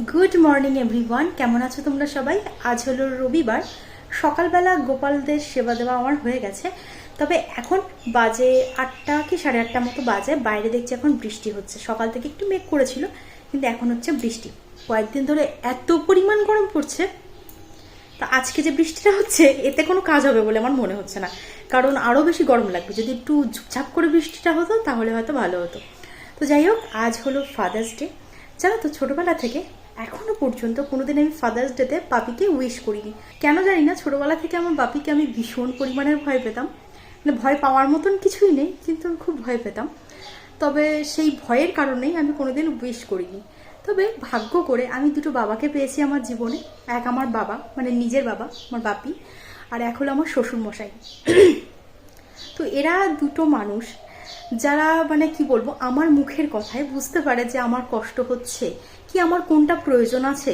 Good morning everyone, কেমন আছো তোমরা সবাই? আজ হলো রবিবার। সকালবেলা গোপালদের সেবা দেওয়া আমার হয়ে গেছে, তবে এখন বাজে 8টা কি 8:30 মতো বাজে। বাইরে দেখছি এখন বৃষ্টি হচ্ছে। সকাল থেকে একটু মেঘ করেছিল, কিন্তু এখন হচ্ছে বৃষ্টি। কয়েকদিন ধরে এত পরিমাণ গরম পড়ছে, তা আজকে যে বৃষ্টিটা হচ্ছে এতে কোনো কাজ হবে বলে আমার মনে হচ্ছে না, কারণ আরও বেশি গরম লাগবে। যদি একটু ঝুপঝাপ করে বৃষ্টিটা হতো তাহলে হয়তো ভালো হতো। তো যাই হোক, আজ হলো ফাদার্স ডে। জানো তো, ছোটবেলা থেকে এখনো পর্যন্ত কোনোদিন আমি ফাদার্স ডেতে বাপিকে উইশ করিনি। কেন জানি না, ছোটবেলা থেকে আমার বাপিকে আমি ভীষণ পরিমাণের ভয় পেতাম। মানে ভয় পাওয়ার মতন কিছুই নেই, কিন্তু আমি খুব ভয় পেতাম। তবে সেই ভয়ের কারণেই আমি কোনোদিন উইশ করিনি। তবে ভাগ্য করে আমি দুটো বাবাকে পেয়েছি আমার জীবনে। এক আমার বাবা, মানে নিজের বাবা, আমার বাপি, আর এক হলো আমার শ্বশুরমশাই। তো এরা দুটো মানুষ যারা, মানে কি বলবো, আমার মুখের কথায় বুঝতে পারে যে আমার কষ্ট হচ্ছে কি, আমার কোনটা প্রয়োজন আছে,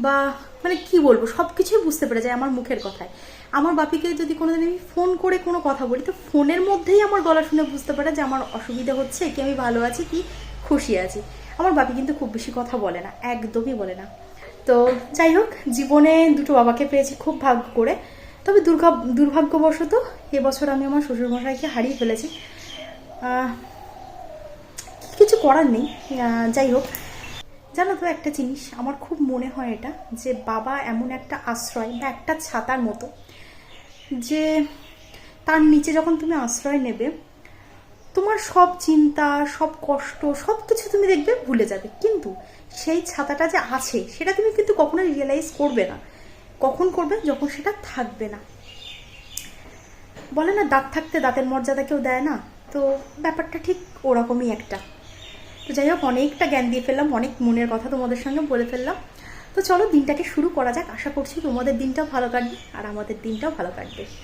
বা মানে কি বলবো, সব কিছুই বুঝতে পারে যায় আমার মুখের কথায়। আমার বাপিকে যদি কোনোদিন আমি ফোন করে কোনো কথা বলি, তো ফোনের মধ্যেই আমার গলা শুনে বুঝতে পারে যে আমার অসুবিধা হচ্ছে কি, আমি ভালো আছি কি খুশি আছি। আমার বাপি কিন্তু খুব বেশি কথা বলে না, একদমই বলে না। তো যাই হোক, জীবনে দুটো বাবাকে পেয়েছি খুব ভাগ্য করে। তবে দুর্ভাগ্যবশত এবছর আমি আমার শ্বশুরমশাইকে হারিয়ে ফেলেছি। কিছু করার নেই। যাই হোক, জানো তো একটা জিনিস আমার খুব মনে হয়, এটা যে বাবা এমন একটা আশ্রয় বা একটা ছাতার মতো, যে তার নিচে যখন তুমি আশ্রয় নেবে, তোমার সব চিন্তা, সব কষ্ট, সব কিছু তুমি দেখবে ভুলে যাবে। কিন্তু সেই ছাতাটা যে আছে সেটা তুমি কিন্তু কখনোই রিয়েলাইজ করবে না। কখন করবে? যখন সেটা থাকবে না। বলে না, দাঁত থাকতে দাঁতের মর্যাদা কেউ দেয় না। তো ব্যাপারটা ঠিক ওরকমই একটা। তো যাই হোক, অনেকটা জ্ঞান দিয়ে ফেললাম, অনেক মনের কথা তোমাদের সঙ্গে বলে ফেললাম। তো চলো দিনটাকে শুরু করা যাক। আশা করছি তোমাদের দিনটাও ভালো কাটবে আর আমাদের দিনটাও ভালো কাটবে।